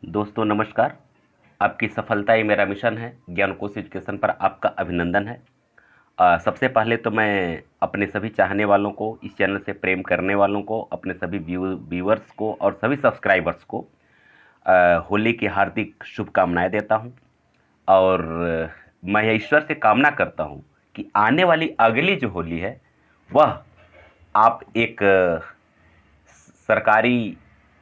दोस्तों नमस्कार। आपकी सफलता ही मेरा मिशन है। ज्ञानकोश एजुकेशन पर आपका अभिनंदन है। सबसे पहले तो मैं अपने सभी चाहने वालों को, इस चैनल से प्रेम करने वालों को, अपने सभी व्यूवर्स को और सभी सब्सक्राइबर्स को होली की हार्दिक शुभकामनाएं देता हूं। और मैं ईश्वर से कामना करता हूं कि आने वाली अगली जो होली है वह आप एक सरकारी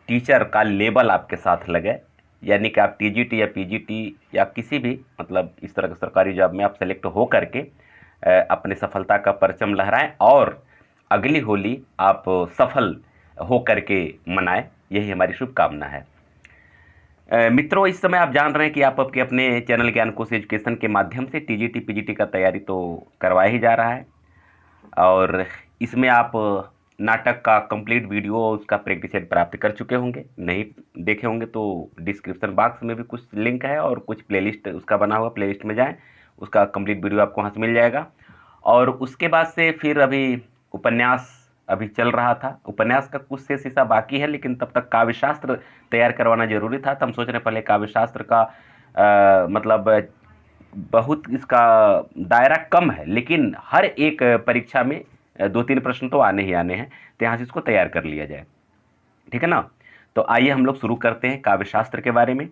टीचर का लेबल आपके साथ लगे, यानी कि आप टीजीटी या पीजीटी या किसी भी मतलब इस तरह के सरकारी जॉब में आप सेलेक्ट हो करके अपने सफलता का परचम लहराएं और अगली होली आप सफल हो करके मनाएं। यही हमारी शुभकामना है। मित्रों, इस समय आप जान रहे हैं कि आप आपके अपने चैनल ज्ञानकोश एजुकेशन के माध्यम से टीजीटी पीजीटी का तैयारी तो करवाया ही जा रहा है और इसमें आप नाटक का कंप्लीट वीडियो उसका प्रैक्टिस सेट प्राप्त कर चुके होंगे। नहीं देखे होंगे तो डिस्क्रिप्शन बॉक्स में भी कुछ लिंक है और कुछ प्लेलिस्ट उसका बना हुआ, प्लेलिस्ट में जाएं, उसका कंप्लीट वीडियो आपको वहाँ से मिल जाएगा। और उसके बाद से फिर अभी उपन्यास अभी चल रहा था। उपन्यास का कुछ शेष हिस्सा बाकी है, लेकिन तब तक काव्यशास्त्र तैयार करवाना जरूरी था, तो हम सोच रहे पहले काव्यशास्त्र का मतलब बहुत इसका दायरा कम है, लेकिन हर एक परीक्षा में 2-3 प्रश्न तो आने ही आने हैं, तो यहाँ से इसको तैयार कर लिया जाए। ठीक है ना। तो आइए हम लोग शुरू करते हैं काव्यशास्त्र के बारे में।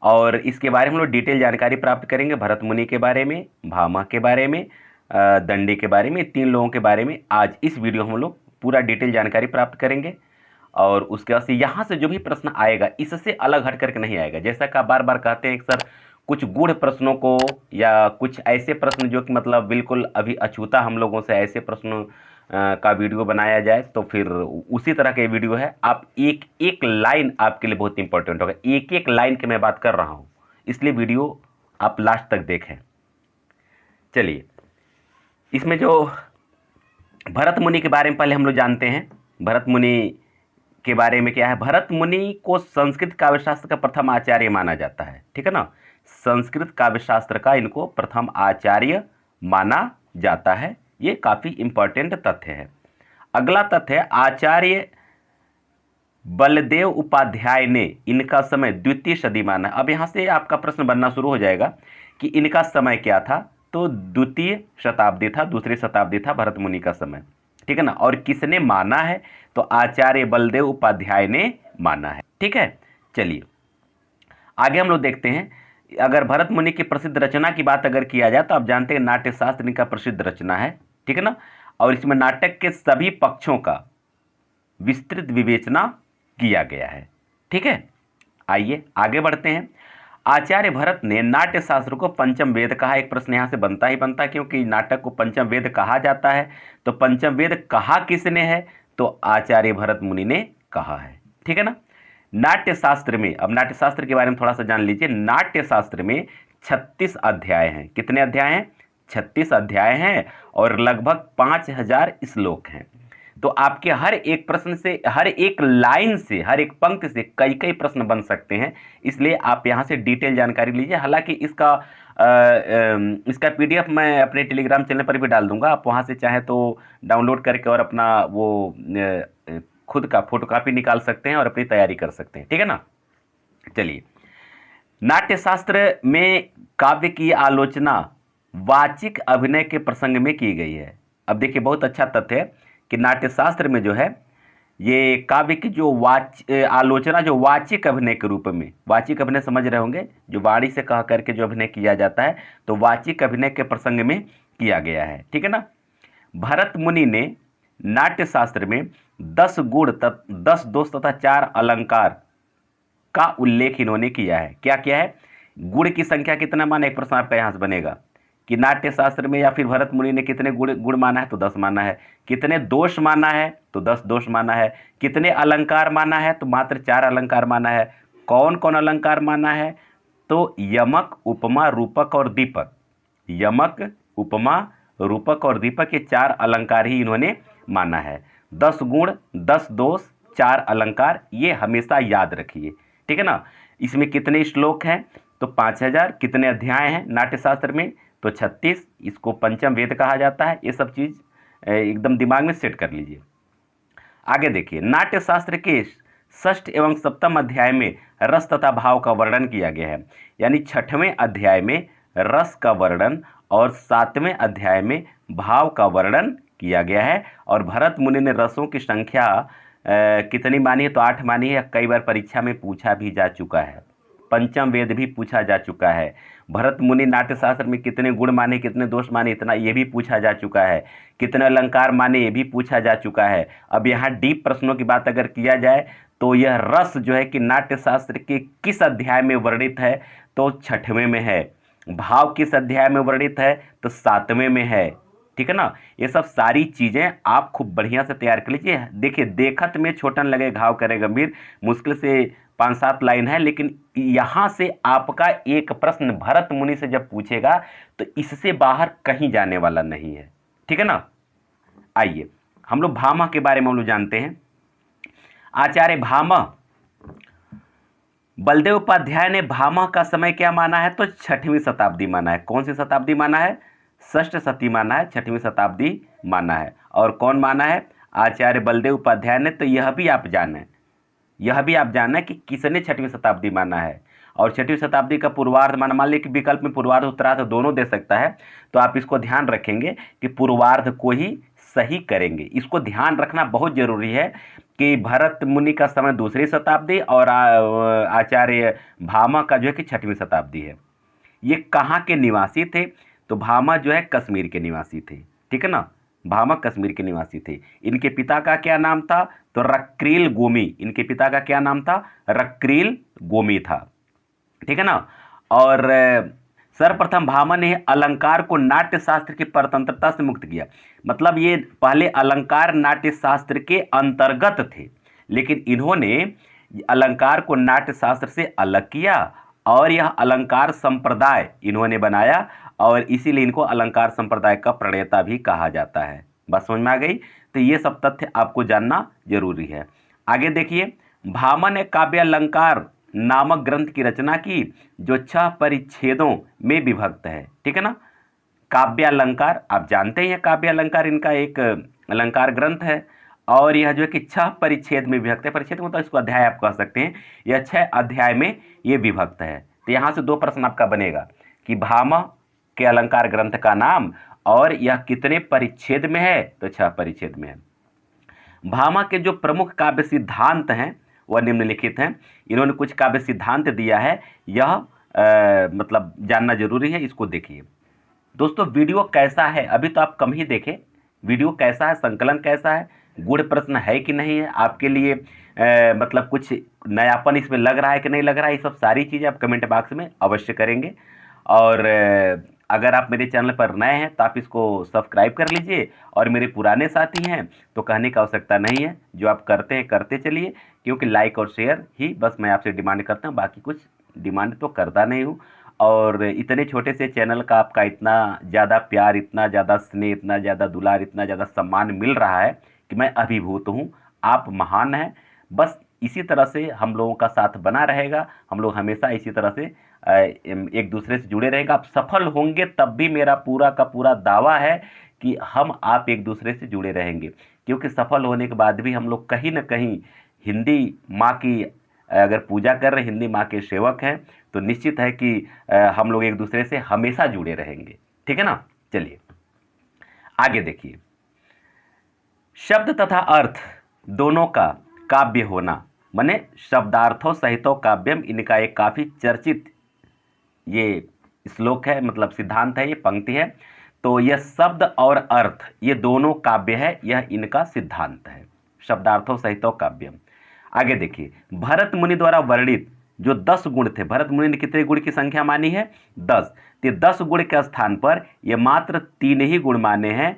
और इसके बारे में हम लोग डिटेल जानकारी प्राप्त करेंगे। भरत मुनि के बारे में, भामा के बारे में, दंडी के बारे में, 3 लोगों के बारे में आज इस वीडियो में हम लोग पूरा डिटेल जानकारी प्राप्त करेंगे। और उसके बाद से यहाँ से जो भी प्रश्न आएगा इससे अलग हट करके नहीं आएगा। जैसा कि आप बार बार कहते हैं कि सर कुछ गूढ़ प्रश्नों को या कुछ ऐसे प्रश्न जो कि मतलब बिल्कुल अभी अछूता हम लोगों से, ऐसे प्रश्नों का वीडियो बनाया जाए, तो फिर उसी तरह के वीडियो है। आप एक एक लाइन आपके लिए बहुत इंपॉर्टेंट होगा, एक एक लाइन की मैं बात कर रहा हूँ, इसलिए वीडियो आप लास्ट तक देखें। चलिए, इसमें जो भरत मुनि के बारे में पहले हम लोग जानते हैं। भरत मुनि के बारे में क्या है? भरत मुनि को संस्कृत काव्यशास्त्र का प्रथम आचार्य माना जाता है। ठीक है ना। संस्कृत काव्यशास्त्र का इनको प्रथम आचार्य माना जाता है। ये काफी इंपॉर्टेंट तथ्य है। अगला तथ्य है, आचार्य बलदेव उपाध्याय ने इनका समय द्वितीय सदी माना। अब यहां से आपका प्रश्न बनना शुरू हो जाएगा कि इनका समय क्या था, तो द्वितीय शताब्दी था, दूसरी शताब्दी था भरत मुनि का समय। ठीक है ना। और किसने माना है? तो आचार्य बलदेव उपाध्याय ने माना है। ठीक है। चलिए आगे हम लोग देखते हैं। अगर भरत मुनि की प्रसिद्ध रचना की बात अगर किया जाए तो आप जानते हैं नाट्यशास्त्र इनका प्रसिद्ध रचना है। ठीक है ना। और इसमें नाटक के सभी पक्षों का विस्तृत विवेचना किया गया है। ठीक है। आइए आगे बढ़ते हैं। आचार्य भरत ने नाट्य शास्त्र को पंचम वेद कहा। एक प्रश्न यहां से बनता ही बनता, क्योंकि नाटक को पंचम वेद कहा जाता है, तो पंचम वेद कहा किसने है? तो आचार्य भरत मुनि ने कहा है। ठीक है ना। नाट्य शास्त्र में, अब नाट्य शास्त्र के बारे में थोड़ा सा जान लीजिए। नाट्य शास्त्र में 36 अध्याय हैं। कितने अध्याय हैं? 36 अध्याय हैं और लगभग 5000 श्लोक हैं। तो आपके हर एक प्रश्न से, हर एक लाइन से, हर एक पंक्ति से कई कई प्रश्न बन सकते हैं, इसलिए आप यहां से डिटेल जानकारी लीजिए। हालांकि इसका पीडीएफ मैं अपने टेलीग्राम चैनल पर भी डाल दूंगा, आप वहां से चाहे तो डाउनलोड करके और अपना वो खुद का फोटोकॉपी निकाल सकते हैं और अपनी तैयारी कर सकते हैं। ठीक है ना। चलिए, नाट्यशास्त्र में काव्य की आलोचना वाचिक अभिनय के प्रसंग में की गई है। अब देखिए, बहुत अच्छा तथ्य है कि नाट्यशास्त्र में जो है ये काव्य की जो आलोचना जो वाचिक अभिनय के रूप में, वाचिक अभिनय समझ रहे होंगे, जो वाणी से कह करके जो अभिनय किया जाता है, तो वाचिक अभिनय के प्रसंग में किया गया है। ठीक है ना। भरत मुनि ने नाट्यशास्त्र में 10 गुण 10 दोष तथा 4 अलंकार का उल्लेख इन्होंने किया है। क्या किया है? गुण की संख्या कितना माना? एक प्रश्न आपका यहां से बनेगा कि नाट्य शास्त्र में या फिर भरत मुनि ने कितने गुण गुण माना है? तो 10 माना है। कितने दोष माना है? तो 10 दोष माना है। कितने अलंकार माना है? तो मात्र 4 अलंकार माना है। कौन कौन अलंकार माना है? तो यमक, उपमा, रूपक और दीपक। यमक, उपमा, रूपक और दीपक, ये 4 अलंकार ही इन्होंने माना है। 10 गुण, 10 दोष, 4 अलंकार, ये हमेशा याद रखिए। ठीक है ना। इसमें कितने श्लोक हैं? तो 5000। कितने अध्याय हैं नाट्यशास्त्र में? तो 36। इसको पंचम वेद कहा जाता है। ये सब चीज एकदम दिमाग में सेट कर लीजिए। आगे देखिए, नाट्यशास्त्र के षष्ठ एवं सप्तम अध्याय में रस तथा भाव का वर्णन किया गया है। यानी छठवें अध्याय में रस का वर्णन और सातवें अध्याय में भाव का वर्णन किया गया है। और भरत मुनि ने रसों की संख्या कितनी मानी है? तो 8 मानी है। कई बार परीक्षा में पूछा भी जा चुका है, पंचम वेद भी पूछा जा चुका है। भरत मुनि नाट्यशास्त्र में कितने गुण माने, कितने दोष माने, इतना ये भी पूछा जा चुका है। कितने अलंकार माने, ये भी पूछा जा चुका है। अब यहाँ डीप प्रश्नों की बात अगर किया जाए तो यह रस जो है कि नाट्यशास्त्र के किस अध्याय में वर्णित है? तो छठवें में है। भाव किस अध्याय में वर्णित है? तो सातवें में है। ठीक है ना। ये सब सारी चीजें आप खूब बढ़िया से तैयार कर लीजिए। देखिए, देखत में छोटन लगे घाव करे गंभीर, मुश्किल से 5-7 लाइन है, लेकिन यहां से आपका एक प्रश्न भरत मुनि से जब पूछेगा तो इससे बाहर कहीं जाने वाला नहीं है। ठीक है ना। आइए हम लोग भामा के बारे में हम लोग जानते हैं। आचार्य भामा, बलदेव उपाध्याय ने भामा का समय क्या माना है? तो 6वीं शताब्दी माना है। कौन सी शताब्दी माना है? षष्ठ शती माना है, 6वीं शताब्दी माना है। और कौन माना है? आचार्य बलदेव उपाध्याय ने। तो यह भी आप जाने कि किसने 6वीं शताब्दी माना है। और 6वीं शताब्दी का पूर्वार्ध माना, मान लीजिए कि विकल्प में पूर्वार्ध उत्तरार्ध दोनों दे सकता है, तो आप इसको ध्यान रखेंगे कि पूर्वार्ध को ही सही करेंगे। इसको ध्यान रखना बहुत जरूरी है कि भरत मुनि का समय 2री शताब्दी और आचार्य भामा का जो है कि 6वीं शताब्दी है। ये कहाँ के निवासी थे? तो भामा जो है कश्मीर के निवासी थे। ठीक है ना। भामा कश्मीर के निवासी थे। इनके पिता का क्या नाम था? तो रक्रील गोमी। इनके पिता का क्या नाम था? रक्रील गोमी था। ठीक है ना। और सर्वप्रथम भामा ने अलंकार को नाट्य शास्त्र की परतंत्रता से मुक्त किया। मतलब ये पहले अलंकार नाट्य शास्त्र के अंतर्गत थे, लेकिन इन्होंने अलंकार को नाट्य शास्त्र से अलग किया और यह अलंकार संप्रदाय इन्होंने बनाया, और इसीलिए इनको अलंकार संप्रदाय का प्रणेता भी कहा जाता है। बस समझ में आ गई। तो ये सब तथ्य आपको जानना जरूरी है। आगे देखिए, भामा ने काव्य अलंकार नामक ग्रंथ की रचना की, जो 6 परिच्छेदों में विभक्त है। ठीक है ना। काव्य अलंकार आप जानते ही हैं, काव्य अलंकार इनका एक अलंकार ग्रंथ है, और यह जो है कि 6 परिच्छेद में विभक्त है। परिच्छेद मतलब इसको अध्याय आप कह सकते हैं। यह 6 अध्याय में ये विभक्त है। तो यहाँ से 2 प्रश्न आपका बनेगा कि भामा के अलंकार ग्रंथ का नाम और यह कितने परिच्छेद में है? तो 6 परिच्छेद में है। भामा के जो प्रमुख काव्य सिद्धांत हैं वह निम्नलिखित हैं। इन्होंने कुछ काव्य सिद्धांत दिया है, यह मतलब जानना जरूरी है। इसको देखिए दोस्तों। वीडियो कैसा है? अभी तो आप कम ही देखें। वीडियो कैसा है, संकलन कैसा है, गुड़ प्रश्न है कि नहीं है, आपके लिए मतलब कुछ नयापन इसमें लग रहा है कि नहीं लग रहा है, ये सब सारी चीज़ें आप कमेंट बॉक्स में अवश्य करेंगे। और अगर आप मेरे चैनल पर नए हैं तो आप इसको सब्सक्राइब कर लीजिए, और मेरे पुराने साथी हैं तो कहने की आवश्यकता नहीं है, जो आप करते हैं करते चलिए, क्योंकि लाइक और शेयर ही बस मैं आपसे डिमांड करता हूँ, बाकी कुछ डिमांड तो करता नहीं हूँ। और इतने छोटे से चैनल का आपका इतना ज़्यादा प्यार, इतना ज़्यादा स्नेह, इतना ज़्यादा दुलार, इतना ज़्यादा सम्मान मिल रहा है कि मैं अभिभूत हूँ। आप महान हैं। बस इसी तरह से हम लोगों का साथ बना रहेगा। हम लोग हमेशा इसी तरह से एक दूसरे से जुड़े रहेगा। आप सफल होंगे तब भी मेरा पूरा का पूरा दावा है कि हम आप एक दूसरे से जुड़े रहेंगे, क्योंकि सफल होने के बाद भी हम लोग कहीं ना कहीं हिंदी माँ की अगर पूजा कर रहे, हिंदी माँ के सेवक हैं, तो निश्चित है कि हम लोग एक दूसरे से हमेशा जुड़े रहेंगे। ठीक है ना। चलिए आगे देखिए। शब्द तथा अर्थ दोनों का काव्य होना, माने शब्दार्थों सहितो काव्यम, इनका एक काफी चर्चित ये श्लोक है, मतलब सिद्धांत है, ये पंक्ति है। तो यह शब्द और अर्थ ये दोनों काव्य है, यह इनका सिद्धांत है। शब्दार्थों सहितो काव्यम। आगे देखिए, भरत मुनि द्वारा वर्णित जो 10 गुण थे, भरत मुनि ने कितने गुण की संख्या मानी है? 10। तो 10 गुण के स्थान पर ये मात्र 3 ही गुण माने हैं,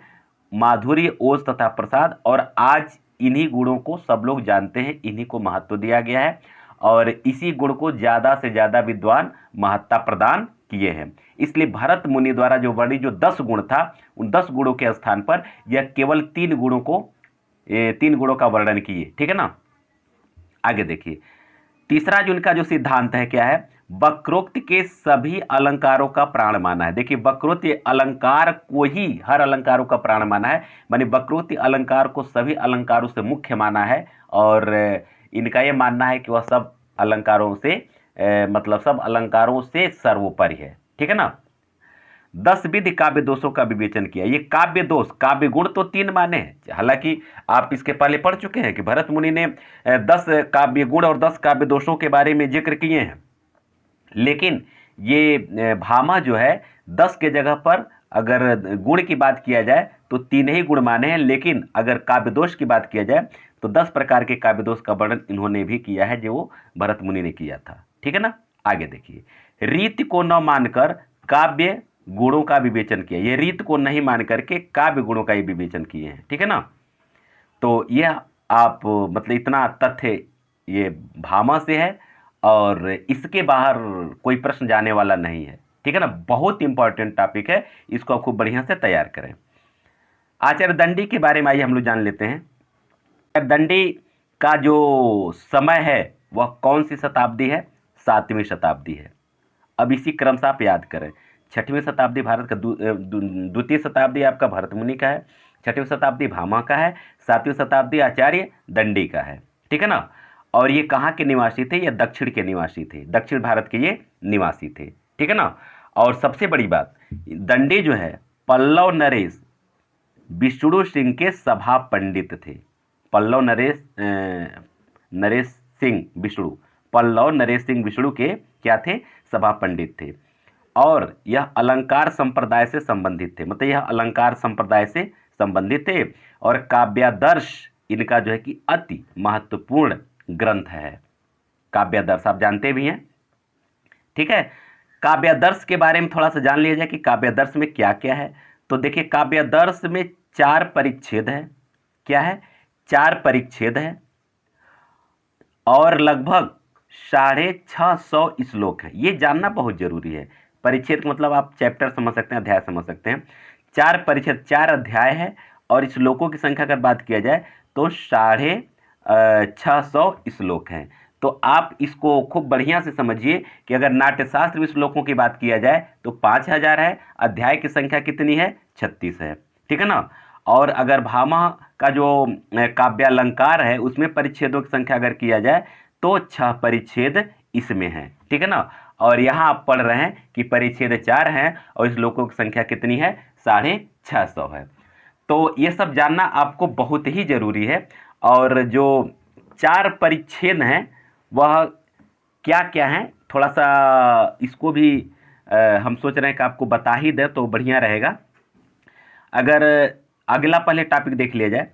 माधुर्य, ओज तथा प्रसाद। और आज इन्हीं गुणों को सब लोग जानते हैं, इन्हीं को महत्व दिया गया है, और इसी गुण को ज़्यादा से ज़्यादा विद्वान महत्ता प्रदान किए हैं। इसलिए भरत मुनि द्वारा जो वर्णित जो 10 गुण था, उन 10 गुणों के स्थान पर यह केवल 3 गुणों का वर्णन किए। ठीक है ना। आगे देखिए, तीसरा जो इनका जो सिद्धांत है क्या है? वक्रोक्त के सभी अलंकारों का प्राण माना है। देखिए वक्रोक्त अलंकार को ही हर अलंकारों का प्राण माना है, माने वक्रोक्त अलंकार को सभी अलंकारों से मुख्य माना है, और इनका यह मानना है कि वह सब अलंकारों से मतलब सब अलंकारों से सर्वोपरि है। ठीक है ना। 10 विधि काव्य दोषों का विवेचन किया। ये काव्य दोष, काव्य गुण तो 3 माने हैं, हालांकि आप इसके पहले पढ़ चुके हैं कि भरत मुनि ने 10 काव्य गुण और 10 काव्य दोषों के बारे में जिक्र किए हैं, लेकिन ये भामा जो है 10 के जगह पर अगर गुण की बात किया जाए तो 3 ही गुण माने हैं, लेकिन अगर काव्य दोष की बात किया जाए तो 10 प्रकार के काव्य दोष का वर्णन इन्होंने भी किया है, जो वो भरत मुनि ने किया था। ठीक है ना। आगे देखिए, रीति को न मानकर काव्य गुणों का विवेचन किया। ये रीत को नहीं मान करके काव्य गुणों का ही विवेचन किए हैं। ठीक है ना। तो यह आप मतलब इतना तथ्य ये भामा से है, और इसके बाहर कोई प्रश्न जाने वाला नहीं है। ठीक है ना। बहुत इंपॉर्टेंट टॉपिक है, इसको आप खूब बढ़िया से तैयार करें। आचार्य दंडी के बारे में आइए हम लोग जान लेते हैं। आचार्य दंडी का जो समय है वह कौन सी शताब्दी है? 7वीं शताब्दी है। अब इसी क्रम से आप याद करें, 6वीं शताब्दी भारत का, द्वितीय शताब्दी आपका भरत मुनि का है, 6वीं शताब्दी भामा का है, 7वीं शताब्दी आचार्य दंडी का है। ठीक है ना। और ये कहाँ के निवासी थे? ये दक्षिण के निवासी थे, दक्षिण भारत के ये निवासी थे। ठीक है ना। और सबसे बड़ी बात, दंडी जो है पल्लव नरेश विष्णु सिंह के सभा पंडित थे। पल्लव नरेश सिंह विष्णु, पल्लव नरेश सिंह विष्णु के क्या थे? सभा पंडित थे। और यह अलंकार संप्रदाय से संबंधित थे, मतलब यह अलंकार संप्रदाय से संबंधित थे। और काव्यादर्श इनका जो है कि अति महत्वपूर्ण ग्रंथ है। काव्यादर्श आप जानते भी हैं। ठीक है। काव्यादर्श के बारे में थोड़ा सा जान लिया जाए कि काव्यादर्श में क्या क्या है। तो देखिए, काव्यादर्श में 4 परिच्छेद है। क्या है? 4 परिच्छेद है, और लगभग 650 श्लोक है। ये जानना बहुत जरूरी है। परिच्छेद का मतलब आप चैप्टर समझ सकते हैं, अध्याय समझ सकते हैं। 4 परिच्छेद, 4 अध्याय है, और श्लोकों की संख्या अगर बात किया जाए तो 650 श्लोक हैं। तो आप इसको खूब बढ़िया से समझिए कि अगर नाट्यशास्त्र में श्लोकों की बात किया जाए तो 5000 है, अध्याय की संख्या कितनी है? 36 है। ठीक है ना। और अगर भामा का जो काव्यालंकार है उसमें परिच्छेदों की संख्या अगर किया जाए तो 6 परिच्छेद इसमें है। ठीक है ना। और यहाँ आप पढ़ रहे हैं कि परिच्छेद 4 हैं और श्लोकों की संख्या कितनी है? 650 है। तो ये सब जानना आपको बहुत ही जरूरी है। और जो 4 परिच्छेद हैं वह क्या क्या हैं, थोड़ा सा इसको भी हम सोच रहे हैं कि आपको बता ही दें तो बढ़िया रहेगा। अगर अगला पहले टॉपिक देख लिया जाए,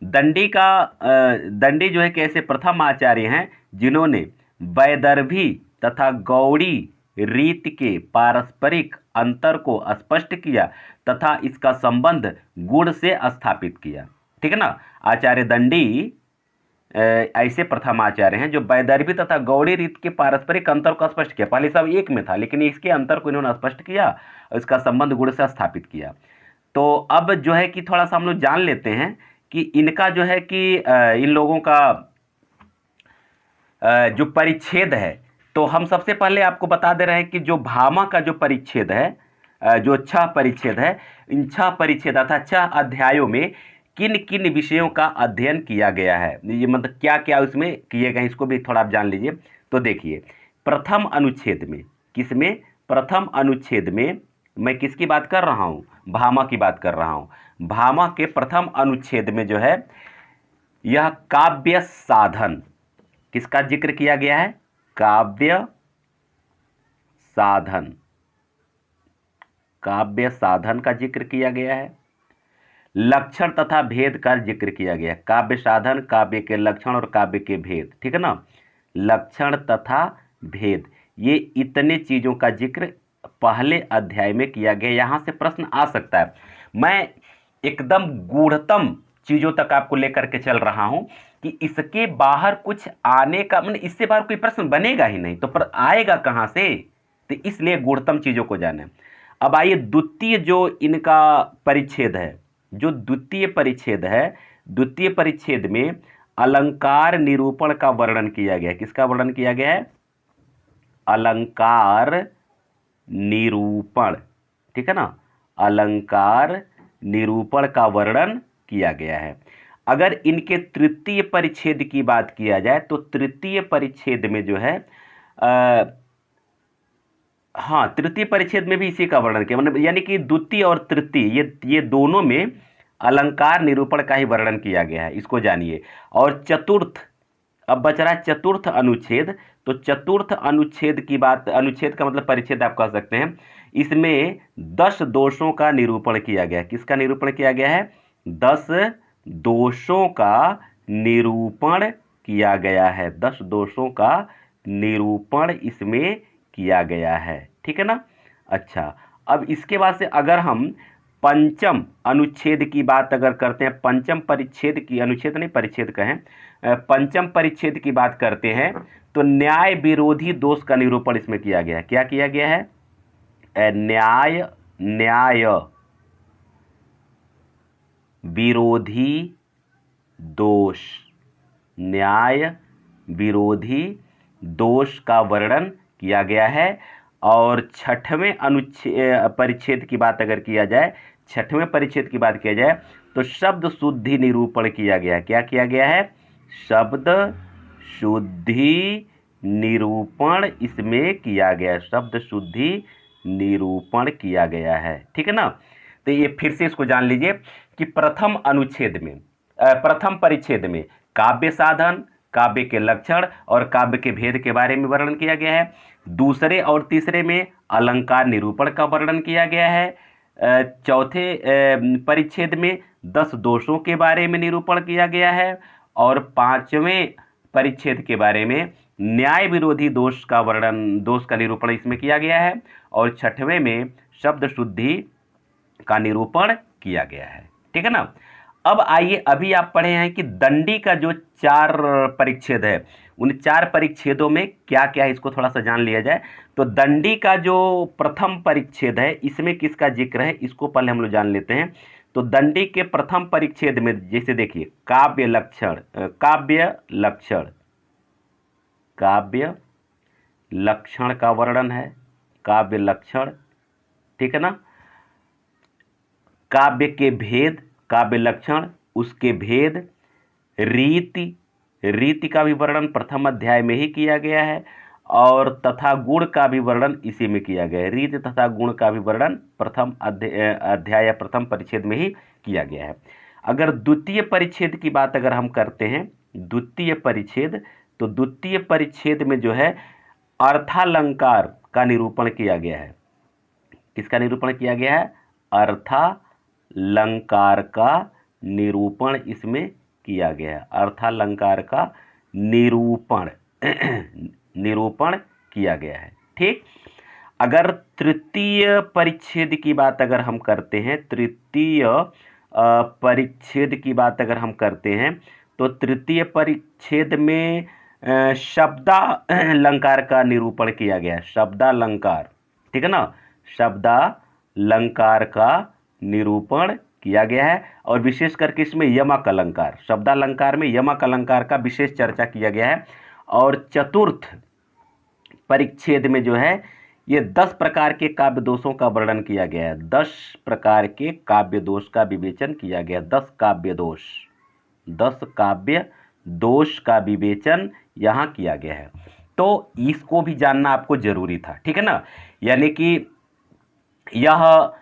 दंडी जो है कि ऐसे प्रथम आचार्य हैं जिन्होंने वैदर्भी तथा गौड़ी रीति के पारस्परिक अंतर को स्पष्ट किया तथा इसका संबंध गुण से स्थापित किया। ठीक है ना। आचार्य दंडी ऐसे प्रथम आचार्य हैं जो वैदर्भी तथा गौड़ी रीति के पारस्परिक अंतर को स्पष्ट किया। पहले सब एक में था, लेकिन इसके अंतर को इन्होंने स्पष्ट किया और इसका संबंध गुण से स्थापित किया। तो अब जो है कि थोड़ा सा हम लोग जान लेते हैं कि इनका जो है कि इन लोगों का जो परिच्छेद है, तो हम सबसे पहले आपको बता दे रहे हैं कि जो भामा का जो परिच्छेद है, जो 6 परिच्छेद है, इन 6 परिच्छेद अर्थात 6 अध्यायों में किन किन विषयों का अध्ययन किया गया है, ये मतलब क्या क्या उसमें किए गए, इसको भी थोड़ा आप जान लीजिए। तो देखिए, प्रथम अनुच्छेद में, किसमें? प्रथम अनुच्छेद में मैं किसकी बात कर रहा हूँ? भामा की बात कर रहा हूँ। भामा के प्रथम अनुच्छेद में जो है यह काव्य साधन, किसका जिक्र किया गया है? काव्य साधन, काव्य साधन का जिक्र किया गया है। लक्षण तथा भेद का जिक्र किया गया है। काव्य साधन, काव्य के लक्षण और काव्य के भेद। ठीक है ना। लक्षण तथा भेद, ये इतने चीजों का जिक्र पहले अध्याय में किया गया। यहां से प्रश्न आ सकता है। मैं एकदम गूढ़तम चीजों तक आपको लेकर के चल रहा हूं कि इसके बाहर कुछ आने का मतलब इससे बाहर कोई प्रश्न बनेगा ही नहीं, तो पर आएगा कहां से? तो इसलिए गूढ़तम चीजों को जाने। अब आइए, द्वितीय जो इनका परिच्छेद है, जो द्वितीय परिच्छेद है, द्वितीय परिच्छेद में अलंकार निरूपण का वर्णन किया गया है। किसका वर्णन किया गया है? अलंकार निरूपण, ठीक है ना, अलंकार निरूपण का वर्णन किया गया है। अगर इनके तृतीय परिच्छेद की बात किया जाए तो तृतीय परिच्छेद में जो है हाँ, तृतीय परिच्छेद में भी इसी का वर्णन किया, मतलब यानी कि द्वितीय और तृतीय ये दोनों में अलंकार निरूपण का ही वर्णन किया गया है, इसको जानिए। और चतुर्थ, अब बच रहा है चतुर्थ अनुच्छेद। तो चतुर्थ अनुच्छेद की बात, अनुच्छेद का मतलब परिच्छेद आप कह सकते हैं, इसमें 10 दोषों का निरूपण किया गया है। किसका निरूपण किया गया है? 10 दोषों का निरूपण किया गया है। 10 दोषों का निरूपण इसमें किया गया है, ठीक है ना। अच्छा, अब इसके बाद से अगर हम पंचम अनुच्छेद की बात अगर करते हैं, पंचम परिच्छेद की, अनुच्छेद नहीं परिच्छेद कहें, पंचम परिच्छेद की बात करते हैं तो न्याय विरोधी दोष का निरूपण इसमें किया गया है। क्या किया गया है? न्याय विरोधी दोष, न्याय विरोधी दोष का वर्णन किया गया है। और छठवें अनुच्छेद परिच्छेद की बात अगर किया जाए, छठवें परिच्छेद की बात किया जाए तो शब्द शुद्धि निरूपण किया गया है। क्या किया गया है? शब्द शुद्धि निरूपण इसमें किया गया है, शब्द शुद्धि निरूपण किया गया है, ठीक है ना। तो ये फिर से इसको जान लीजिए कि प्रथम अनुच्छेद में, प्रथम परिच्छेद में काव्य साधन, काव्य के लक्षण और काव्य के भेद के बारे में वर्णन किया गया है। दूसरे और तीसरे में अलंकार निरूपण का वर्णन किया गया है। चौथे परिच्छेद में 10 दोषों के बारे में निरूपण किया गया है। और पांचवें परिच्छेद के बारे में न्याय विरोधी दोष का वर्णन, दोष का निरूपण इसमें किया गया है। और छठवें में शब्द शुद्धि का निरूपण किया गया है, ठीक है ना। अब आइए, अभी आप पढ़े हैं कि दंडी का जो 4 परिच्छेद है, उन 4 परिच्छेदों में क्या क्या है इसको थोड़ा सा जान लिया जाए। तो दंडी का जो प्रथम परिच्छेद है इसमें किसका जिक्र है, इसको पहले हम लोग जान लेते हैं। तो दंडी के प्रथम परिच्छेद में जैसे देखिए, काव्य लक्षण, काव्य लक्षण, काव्य लक्षण का वर्णन है, काव्य लक्षण, ठीक है ना। काव्य के भेद, काव्य लक्षण, उसके भेद, रीति, रीति का भी वर्णन प्रथम अध्याय में ही किया गया है। और तथा गुण का भी वर्णन इसी में किया गया है। रीति तथा गुण का भी वर्णन प्रथम अध्याय या प्रथम परिच्छेद में ही किया गया है। अगर द्वितीय परिच्छेद की बात अगर हम करते हैं, द्वितीय परिच्छेद, तो द्वितीय परिच्छेद में जो है अर्थालंकार का निरूपण किया गया है। किसका निरूपण किया गया है? अर्थालंकार का निरूपण इसमें किया गया है। अर्थालंकार का निरूपण निरूपण किया गया है, ठीक। अगर तृतीय परिच्छेद की बात अगर हम करते हैं, तृतीय परिच्छेद की बात अगर हम करते हैं तो तृतीय परिच्छेद में शब्दालंकार का निरूपण किया गया है। शब्दालंकार, ठीक है ना, शब्दालंकार का निरूपण किया गया है। और विशेष करके इसमें यमक अलंकार, शब्दालंकार में यमक अलंकार का विशेष चर्चा किया गया है। और चतुर्थ परिच्छेद में जो है ये 10 प्रकार के काव्य दोषों का वर्णन किया गया है। 10 प्रकार के काव्य दोष का विवेचन किया गया। 10 काव्य दोष, 10 काव्य दोष का विवेचन यहाँ किया गया है। तो इसको भी जानना आपको जरूरी था, ठीक है ना। यानी कि यह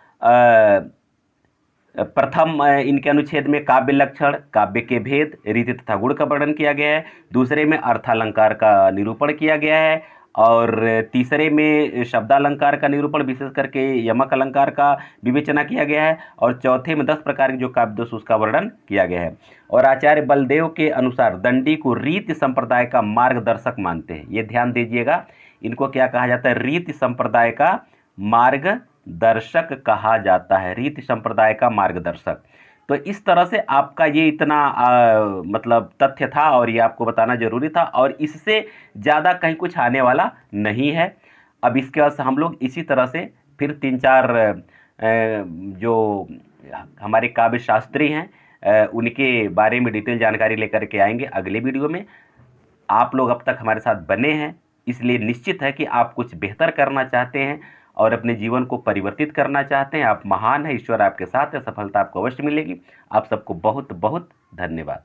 प्रथम इनके अनुच्छेद में काव्य लक्षण, काव्य के भेद, रीति तथा गुण का वर्णन किया गया है। दूसरे में अर्थालंकार का निरूपण किया गया है। और तीसरे में शब्दालंकार का निरूपण, विशेष करके यमक अलंकार का विवेचना किया गया है। और चौथे में 10 प्रकार के जो काव्य दोष उसका वर्णन किया गया है। और आचार्य बलदेव के अनुसार दंडी को रीति संप्रदाय का मार्गदर्शक मानते हैं। ये ध्यान दीजिएगा, इनको क्या कहा जाता है? रीति संप्रदाय का मार्गदर्शक कहा जाता है। रीति संप्रदाय का मार्गदर्शक। तो इस तरह से आपका ये इतना मतलब तथ्य था और ये आपको बताना जरूरी था, और इससे ज़्यादा कहीं कुछ आने वाला नहीं है। अब इसके बाद हम लोग इसी तरह से फिर 3-4 जो हमारे काव्य शास्त्री हैं उनके बारे में डिटेल जानकारी लेकर के आएंगे अगले वीडियो में। आप लोग अब तक हमारे साथ बने हैं इसलिए निश्चित है कि आप कुछ बेहतर करना चाहते हैं और अपने जीवन को परिवर्तित करना चाहते हैं। आप महान हैं, ईश्वर आपके साथ है, सफलता आपको अवश्य मिलेगी। आप सबको बहुत बहुत धन्यवाद।